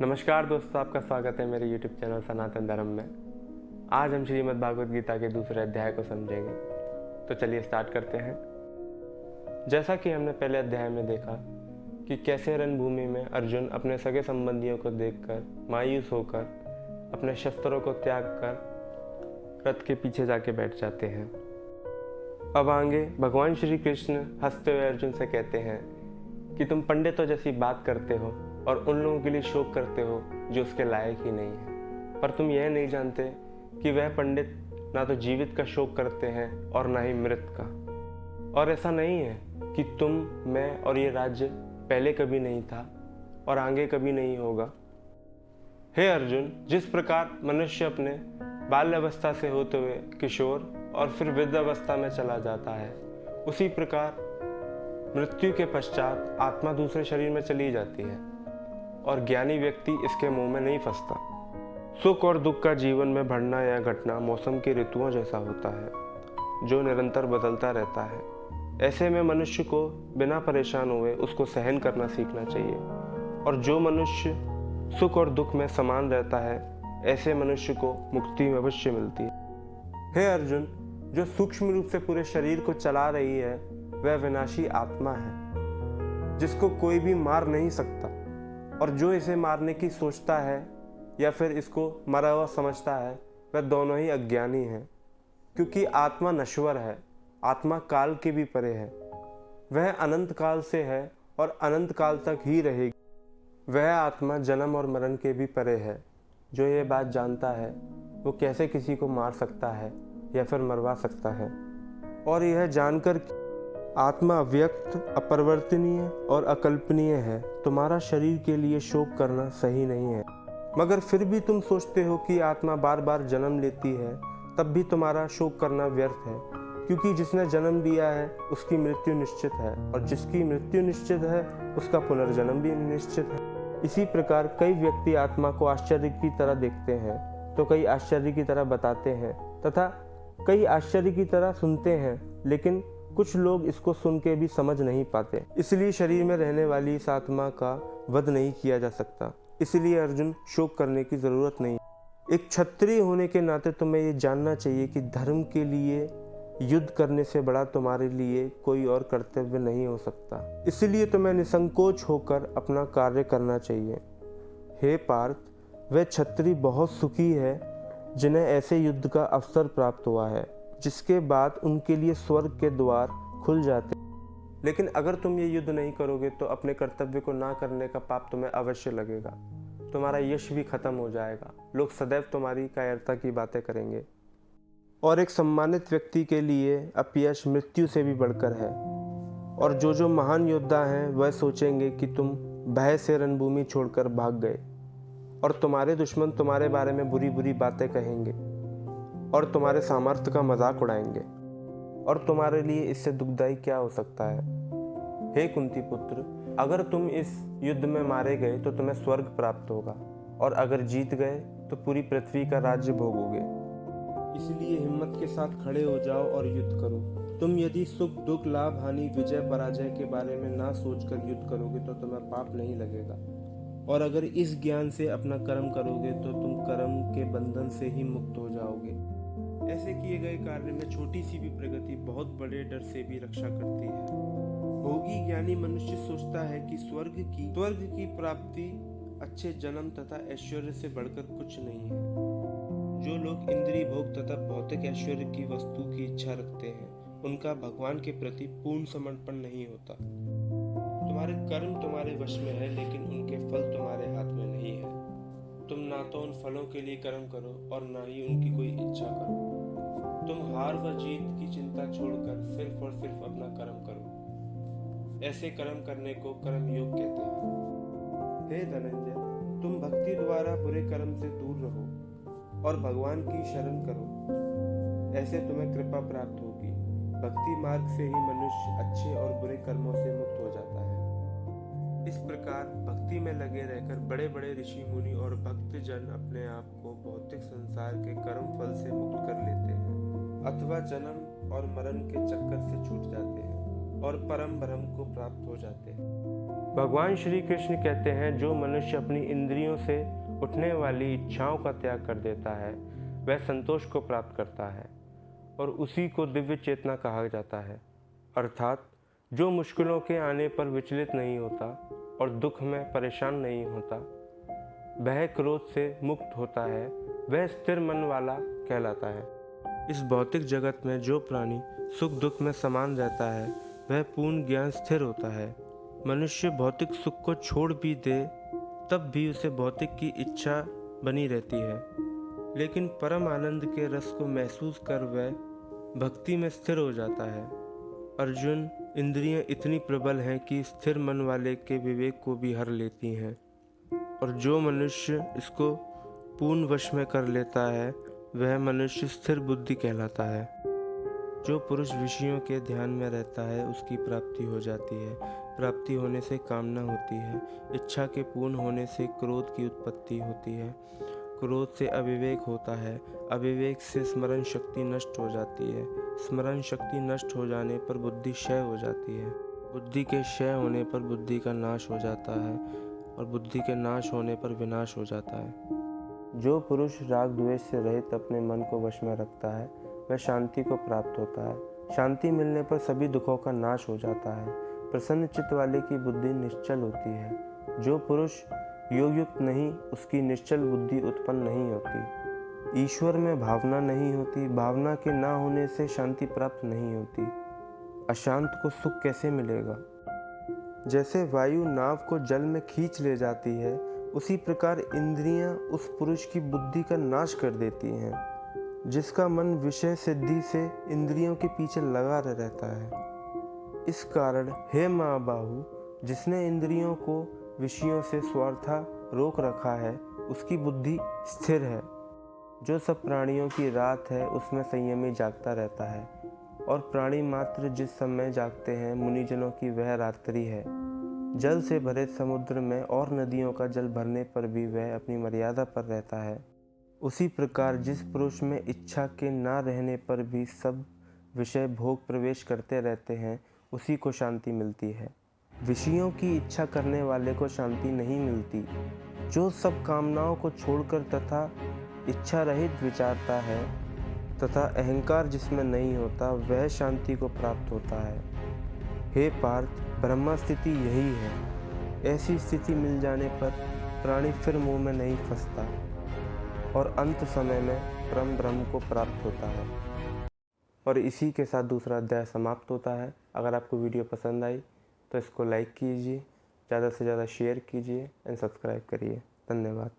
नमस्कार दोस्तों, आपका स्वागत है मेरे YouTube चैनल सनातन धर्म में। आज हम श्रीमद् भागवत गीता के दूसरे अध्याय को समझेंगे, तो चलिए स्टार्ट करते हैं। जैसा कि हमने पहले अध्याय में देखा कि कैसे रणभूमि में अर्जुन अपने सगे संबंधियों को देखकर मायूस होकर अपने शस्त्रों को त्याग कर रथ के पीछे जाके बैठ जाते हैं। अब आगे भगवान श्री कृष्ण हंसते हुए अर्जुन से कहते हैं कि तुम पंडितों जैसी बात करते हो और उन लोगों के लिए शोक करते हो जो उसके लायक ही नहीं है, पर तुम यह नहीं जानते कि वह पंडित ना तो जीवित का शोक करते हैं और ना ही मृत का। और ऐसा नहीं है कि तुम, मैं और ये राज्य पहले कभी नहीं था और आगे कभी नहीं होगा। हे अर्जुन, जिस प्रकार मनुष्य अपने बाल्यावस्था से होते हुए किशोर और फिर वृद्धावस्था में चला जाता है, उसी प्रकार मृत्यु के पश्चात आत्मा दूसरे शरीर में चली जाती है और ज्ञानी व्यक्ति इसके मुंह में नहीं फंसता। सुख और दुख का जीवन में बढ़ना या घटना मौसम की ऋतुओं जैसा होता है जो निरंतर बदलता रहता है। ऐसे में मनुष्य को बिना परेशान हुए उसको सहन करना सीखना चाहिए, और जो मनुष्य सुख और दुख में समान रहता है ऐसे मनुष्य को मुक्ति अवश्य मिलती है। हे अर्जुन, जो सूक्ष्म रूप से पूरे शरीर को चला रही है वह विनाशी आत्मा है जिसको कोई भी मार नहीं सकता, और जो इसे मारने की सोचता है या फिर इसको मरा हुआ समझता है वह दोनों ही अज्ञानी हैं। क्योंकि आत्मा नश्वर है, आत्मा काल के भी परे है, वह अनंत काल से है और अनंत काल तक ही रहेगी। वह आत्मा जन्म और मरण के भी परे है। जो ये बात जानता है वो कैसे किसी को मार सकता है या फिर मरवा सकता है। और यह जानकर आत्मा अव्यक्त, अपरिवर्तनीय और अकल्पनीय है, तुम्हारा शरीर के लिए शोक करना सही नहीं है। मगर फिर भी तुम सोचते हो कि आत्मा बार बार जन्म लेती है, तब भी तुम्हारा शोक करना व्यर्थ है, क्योंकि जिसने जन्म लिया है उसकी मृत्यु निश्चित है, और जिसकी मृत्यु निश्चित है उसका पुनर्जन्म भी निश्चित है। इसी प्रकार कई व्यक्ति आत्मा को आश्चर्य की तरह देखते हैं, तो कई आश्चर्य की तरह बताते हैं, तथा कई आश्चर्य की तरह सुनते हैं, लेकिन कुछ लोग इसको सुन के भी समझ नहीं पाते। इसलिए शरीर में रहने वाली इस आत्मा का वध नहीं किया जा सकता। इसलिए अर्जुन, शोक करने की जरूरत नहीं। एक क्षत्रिय होने के नाते तुम्हें ये जानना चाहिए कि धर्म के लिए युद्ध करने से बड़ा तुम्हारे लिए कोई और कर्तव्य नहीं हो सकता। इसलिए तुम्हें निसंकोच होकर अपना कार्य करना चाहिए। हे पार्थ, वह क्षत्रिय बहुत सुखी है जिन्हें ऐसे युद्ध का अवसर प्राप्त हुआ है, जिसके बाद उनके लिए स्वर्ग के द्वार खुल जाते। लेकिन अगर तुम ये युद्ध नहीं करोगे तो अपने कर्तव्य को ना करने का पाप तुम्हें अवश्य लगेगा। तुम्हारा यश भी खत्म हो जाएगा। लोग सदैव तुम्हारी कायरता की बातें करेंगे, और एक सम्मानित व्यक्ति के लिए अपयश मृत्यु से भी बढ़कर है। और जो महान योद्धा हैं वह सोचेंगे कि तुम भय से रणभूमि छोड़कर भाग गए, और तुम्हारे दुश्मन तुम्हारे बारे में बुरी बुरी बातें कहेंगे और तुम्हारे सामर्थ्य का मजाक उड़ाएंगे। और तुम्हारे लिए इससे दुखदायी क्या हो सकता है? हे कुंती पुत्र, अगर तुम इस युद्ध में मारे गए तो तुम्हें स्वर्ग प्राप्त होगा, और अगर जीत गए तो पूरी पृथ्वी का राज्य भोगोगे। इसलिए हिम्मत के साथ खड़े हो जाओ और युद्ध करो। तुम यदि सुख दुख, लाभ हानि, विजय पराजय के बारे में ना सोचकर युद्ध करोगे तो तुम्हें पाप नहीं लगेगा, और अगर इस ज्ञान से अपना कर्म करोगे तो तुम कर्म के बंधन से ही मुक्त हो जाओगे। ऐसे किए गए कार्य में छोटी सी भी प्रगति बहुत बड़े डर से भी रक्षा करती है। भोगी ज्ञानी मनुष्य सोचता है कि स्वर्ग की प्राप्ति अच्छे जन्म तथा ऐश्वर्य से बढ़कर कुछ नहीं है। जो लोग इंद्रिय भोग तथा भौतिक ऐश्वर्य की वस्तु की इच्छा रखते हैं, उनका भगवान के प्रति पूर्ण समर्पण नहीं होता। तुम्हारे कर्म तुम्हारे वश में है, लेकिन उनके फल तुम्हारे हाथ में नहीं है। तुम ना तो उन फलों के लिए कर्म करो और ना ही उनकी कोई इच्छा करो। तुम हार व जीत की चिंता छोड़कर सिर्फ और सिर्फ अपना कर्म करो। ऐसे कर्म करने को कर्म योग कहते हैं। हे धनंजय, तुम भक्ति द्वारा बुरे कर्म से दूर रहो और भगवान की शरण करो। ऐसे तुम्हें कृपा प्राप्त होगी। भक्ति मार्ग से ही मनुष्य अच्छे और बुरे कर्मों से मुक्त हो जाता है। इस प्रकार भक्ति में लगे रहकर बड़े बड़े ऋषि मुनि और भक्त जन अपने आप को भौतिक संसार के कर्म फल से मुक्त कर लेते हैं, अथवा जन्म और मरण के चक्कर से छूट जाते हैं और परम ब्रह्म को प्राप्त हो जाते हैं। भगवान श्री कृष्ण कहते हैं, जो मनुष्य अपनी इंद्रियों से उठने वाली इच्छाओं का त्याग कर देता है वह संतोष को प्राप्त करता है और उसी को दिव्य चेतना कहा जाता है। अर्थात जो मुश्किलों के आने पर विचलित नहीं होता और दुख में परेशान नहीं होता, वह क्रोध से मुक्त होता है, वह स्थिर मन वाला कहलाता है। इस भौतिक जगत में जो प्राणी सुख दुख में समान रहता है वह पूर्ण ज्ञान स्थिर होता है। मनुष्य भौतिक सुख को छोड़ भी दे तब भी उसे भौतिक की इच्छा बनी रहती है, लेकिन परम आनंद के रस को महसूस कर वह भक्ति में स्थिर हो जाता है। अर्जुन, इंद्रियां इतनी प्रबल हैं कि स्थिर मन वाले के विवेक को भी हर लेती हैं, और जो मनुष्य इसको पूर्ण वश में कर लेता है वह मनुष्य स्थिर बुद्धि कहलाता है। जो पुरुष विषयों के ध्यान में रहता है उसकी प्राप्ति हो जाती है, प्राप्ति होने से कामना होती है, इच्छा के पूर्ण होने से क्रोध की उत्पत्ति होती है, क्रोध से अविवेक होता है, अविवेक से स्मरण शक्ति नष्ट हो जाती है, स्मरण शक्ति नष्ट हो जाने पर बुद्धि क्षय हो जाती है, बुद्धि के क्षय होने पर बुद्धि का नाश हो जाता है और बुद्धि के नाश होने पर विनाश हो जाता है। जो पुरुष राग द्वेष से रहित अपने मन को वश में रखता है वह शांति को प्राप्त होता है। शांति मिलने पर सभी दुखों का नाश हो जाता है। प्रसन्न चित्त वाले की बुद्धि निश्चल होती है। जो पुरुष योग युक्त नहीं उसकी निश्चल बुद्धि उत्पन्न नहीं होती। ईश्वर में भावना नहीं होती, भावना के ना होने से शांति प्राप्त नहीं होती। अशांत को सुख कैसे मिलेगा? जैसे वायु नाव को जल में खींच ले जाती है, उसी प्रकार इंद्रियां उस पुरुष की बुद्धि का नाश कर देती हैं जिसका मन विषय सिद्धि से इंद्रियों के पीछे लगा रहता है। इस कारण हे महाबाहु, जिसने इंद्रियों को विषयों से स्वार्था रोक रखा है उसकी बुद्धि स्थिर है। जो सब प्राणियों की रात है उसमें संयमी जागता रहता है, और प्राणी मात्र जिस समय जागते हैं मुनिजनों की वह रात्रि है। जल से भरे समुद्र में और नदियों का जल भरने पर भी वह अपनी मर्यादा पर रहता है। उसी प्रकार जिस पुरुष में इच्छा के ना रहने पर भी सब विषय भोग प्रवेश करते रहते हैं उसी को शांति मिलती है। विषयों की इच्छा करने वाले को शांति नहीं मिलती। जो सब कामनाओं को छोड़कर तथा इच्छा रहित विचारता है तथा अहंकार जिसमें नहीं होता वह शांति को प्राप्त होता है। हे पार्थ, ब्रह्म स्थिति यही है। ऐसी स्थिति मिल जाने पर प्राणी फिर मुंह में नहीं फंसता और अंत समय में परम ब्रह्म को प्राप्त होता है। और इसी के साथ दूसरा अध्याय समाप्त होता है। अगर आपको वीडियो पसंद आई तो इसको लाइक कीजिए, ज़्यादा से ज़्यादा शेयर कीजिए एंड सब्सक्राइब करिए। धन्यवाद।